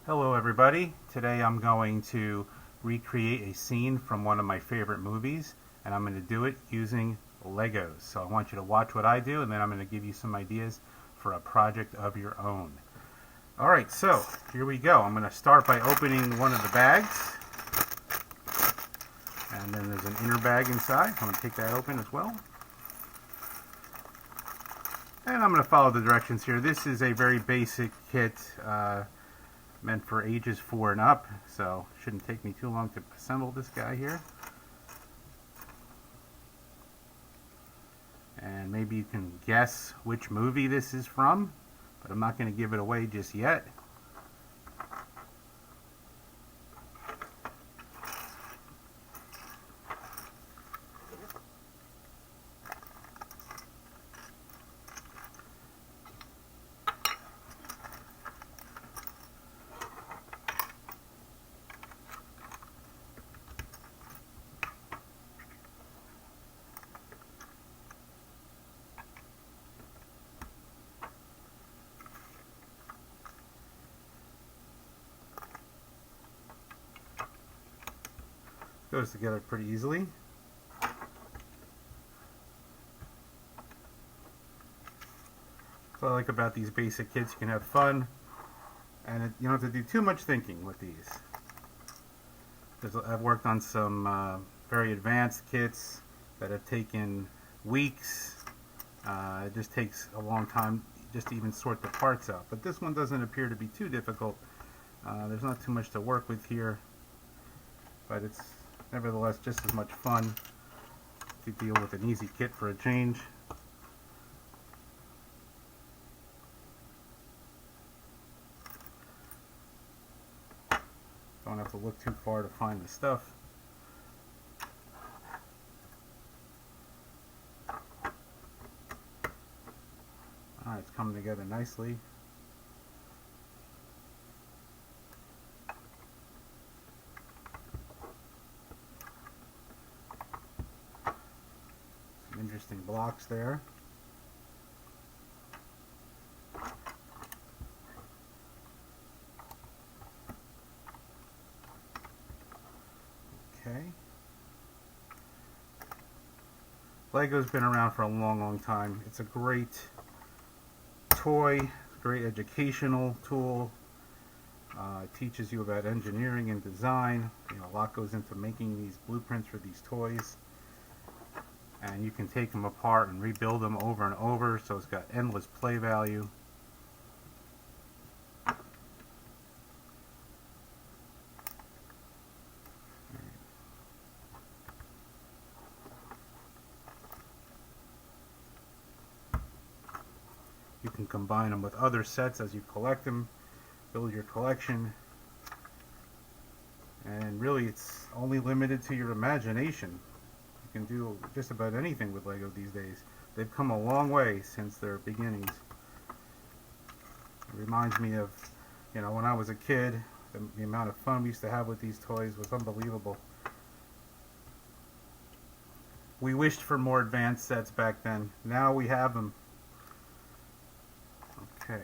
Hello everybody. Today I'm going to recreate a scene from one of my favorite movies, and I'm going to do it using Legos. So I want you to watch what I do, and then I'm going to give you some ideas for a project of your own. Alright, so here we go. I'm going to start by opening one of the bags, and then there's an inner bag inside. I'm going to take that open as well. And I'm going to follow the directions here. This is a very basic kit, meant for ages 4 and up, so it shouldn't take me too long to assemble this guy here. And maybe you can guess which movie this is from, but I'm not going to give it away just yet. Goes together pretty easily. What I like about these basic kits, you can have fun, and you don't have to do too much thinking with these. I've worked on some very advanced kits that have taken weeks. It just takes a long time just to even sort the parts out. But this one doesn't appear to be too difficult. There's not too much to work with here, but it's nevertheless just as much fun to deal with an easy kit for a change. Don't have to look too far to find the stuff. Alright, it's coming together nicely. Some interesting blocks there. Okay. Lego's been around for a long time. It's a great toy, great educational tool. It teaches you about engineering and design. A lot goes into making these blueprints for these toys. And you can take them apart and rebuild them over and over, so it's got endless play value. You can combine them with other sets as you collect them, build your collection, and really it's only limited to your imagination. You can do just about anything with Lego these days. They've come a long way since their beginnings. It reminds me of, when I was a kid, the amount of fun we used to have with these toys was unbelievable. We wished for more advanced sets back then. Now we have them. Okay.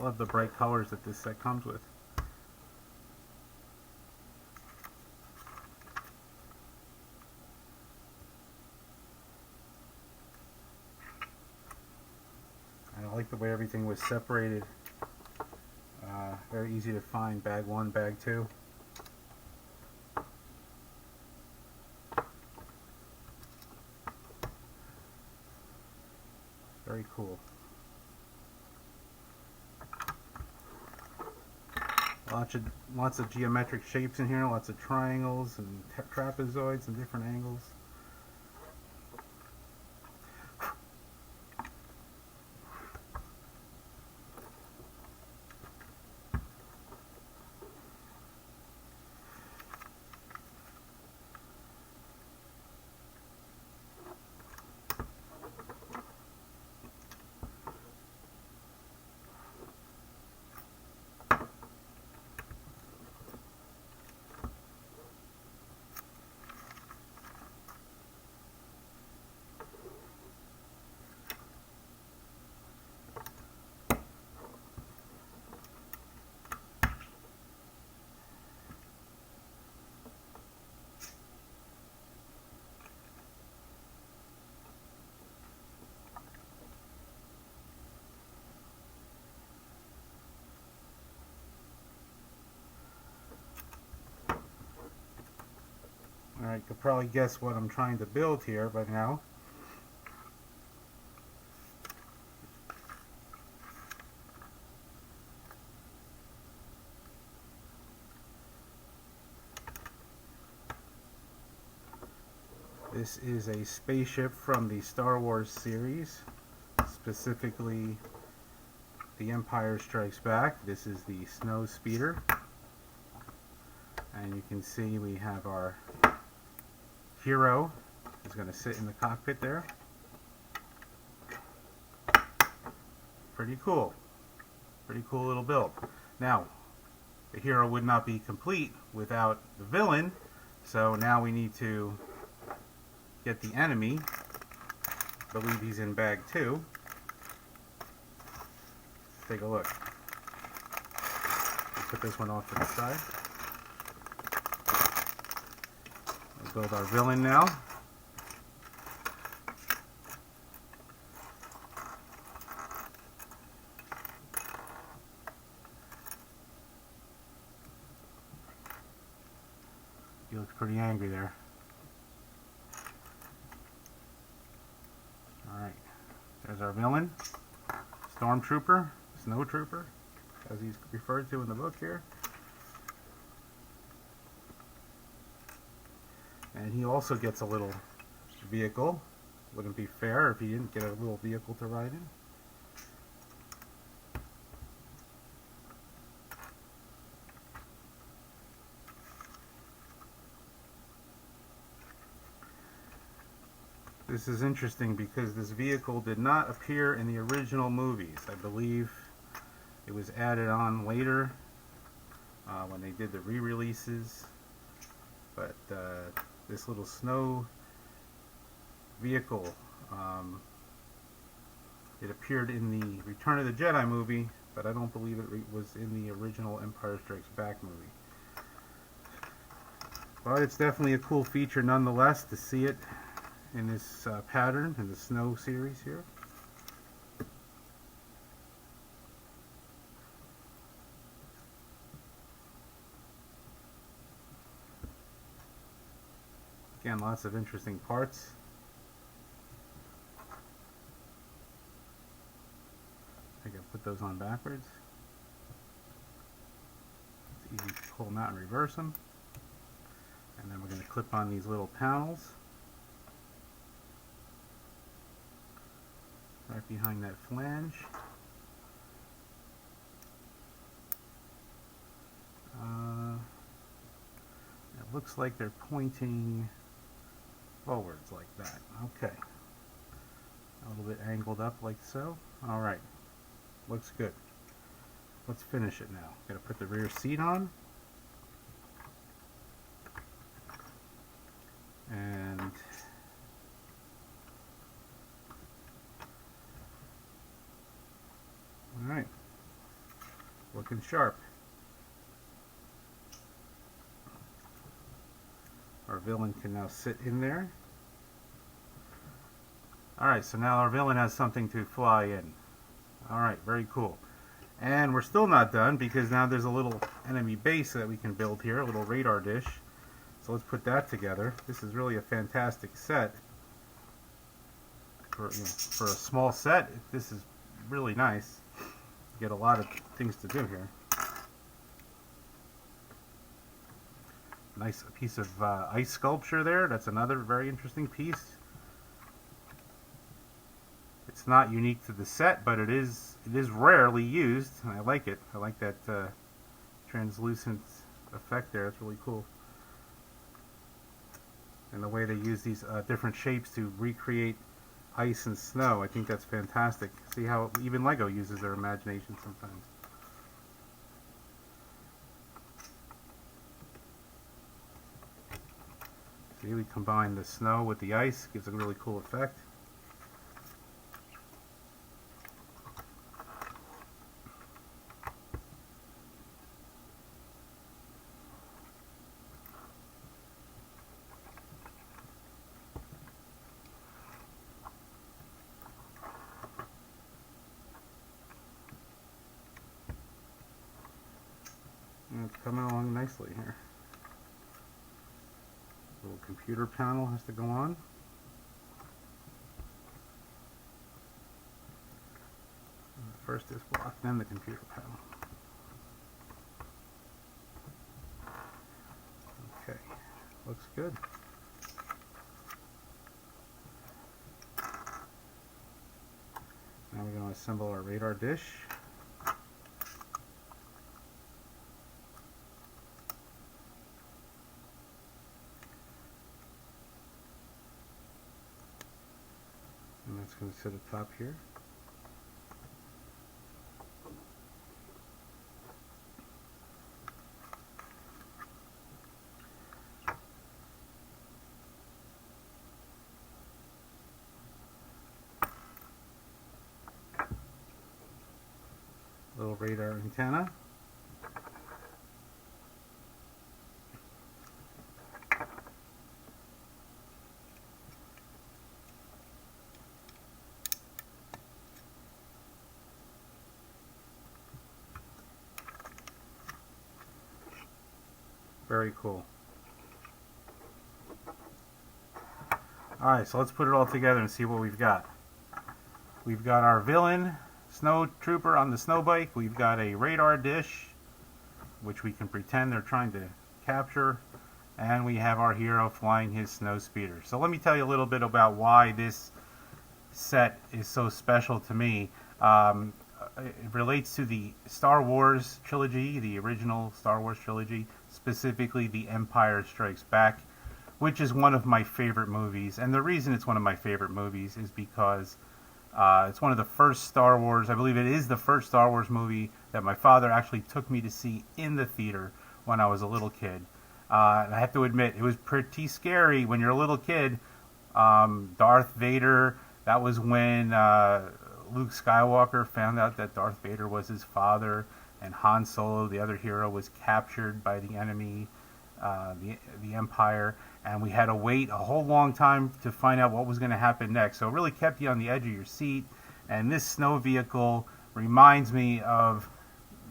Love the bright colors that this set comes with. And I like the way everything was separated. Very easy to find bag 1, bag 2. Very cool. Lots of geometric shapes in here, lots of triangles and trapezoids and different angles. Alright, you could probably guess what I'm trying to build here by now. This is a spaceship from the Star Wars series, specifically The Empire Strikes Back. This is the Snow Speeder. And you can see we have our hero is going to sit in the cockpit there. Pretty cool. Pretty cool little build. Now, the hero would not be complete without the villain, so now we need to get the enemy. I believe he's in bag 2. Take a look. Let's put this one off to the side. We'll build our villain now. He looks pretty angry there. Alright, there's our villain, Stormtrooper, Snow Trooper, as he's referred to in the book here. And he also gets a little vehicle. Wouldn't be fair if he didn't get a little vehicle to ride in. This is interesting because this vehicle did not appear in the original movies. I believe it was added on later when they did the re-releases. But this little snow vehicle, it appeared in the Return of the Jedi movie, but I don't believe it was in the original Empire Strikes Back movie. But it's definitely a cool feature nonetheless to see it in this pattern in the Snow series here. Again, lots of interesting parts. I think I put those on backwards. It's easy to pull them out and reverse them. And then we're going to clip on these little panels right behind that flange. It looks like they're pointing forwards like that. Okay. A little bit angled up like so. Alright. Looks good. Let's finish it now. Gotta put the rear seat on. And alright. Looking sharp. Our villain can now sit in there. Alright, so now our villain has something to fly in. Alright, very cool. And we're still not done because now there's a little enemy base that we can build here, a little radar dish. So let's put that together. This is really a fantastic set. For a small set, this is really nice. You get a lot of things to do here. Nice piece of ice sculpture there. That's another very interesting piece. It's not unique to the set, but it is rarely used, and I like it. I like that translucent effect there. It's really cool. And the way they use these different shapes to recreate ice and snow, I think that's fantastic. See how even Lego uses their imagination sometimes. See, we combine the snow with the ice, gives a really cool effect. And it's coming along nicely here. Little computer panel has to go on. First this block, then the computer panel. Okay, looks good. Now we're going to assemble our radar dish. And that's going to sit atop here. Little radar antenna. Very cool. Alright, so let's put it all together and see what we've got. We've got our villain, Snow Trooper on the snow bike. We've got a radar dish, which we can pretend they're trying to capture. And we have our hero flying his snow speeder. So let me tell you a little bit about why this set is so special to me. It relates to the Star Wars trilogy, the original Star Wars trilogy, specifically The Empire Strikes Back, which is one of my favorite movies. And the reason it's one of my favorite movies is because it's one of the first Star Wars, I believe it is the first Star Wars movie that my father actually took me to see in the theater when I was a little kid. And I have to admit, it was pretty scary when you're a little kid. Darth Vader, that was when Luke Skywalker found out that Darth Vader was his father, and Han Solo, the other hero, was captured by the enemy, the Empire, and we had to wait a whole long time to find out what was going to happen next. So it really kept you on the edge of your seat, and this snow vehicle reminds me of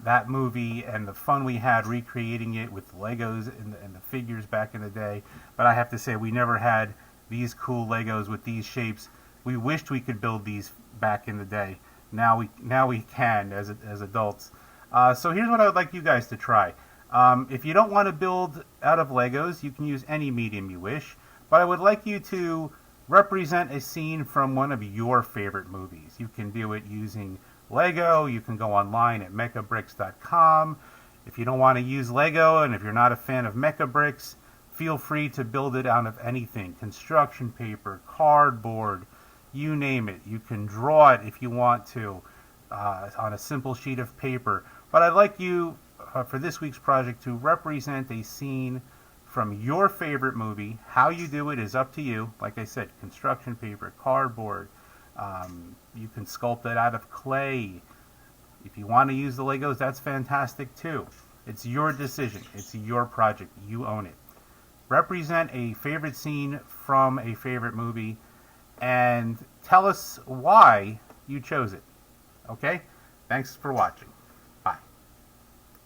that movie and the fun we had recreating it with Legos and the figures back in the day. But I have to say, we never had these cool Legos with these shapes. We wished we could build these back in the day. Now we can as adults. So here's what I would like you guys to try. If you don't want to build out of Legos, you can use any medium you wish. But I would like you to represent a scene from one of your favorite movies. You can do it using Lego. You can go online at mechabricks.com. If you don't want to use Lego, and if you're not a fan of Mechabricks, feel free to build it out of anything. Construction paper, cardboard, you name it. You can draw it if you want to on a simple sheet of paper. But I'd like you, for this week's project, to represent a scene from your favorite movie. How you do it is up to you. Like I said, construction paper, cardboard. You can sculpt it out of clay. If you want to use the Legos, that's fantastic too. It's your decision. It's your project. You own it. Represent a favorite scene from a favorite movie and tell us why you chose it. Okay? Thanks for watching.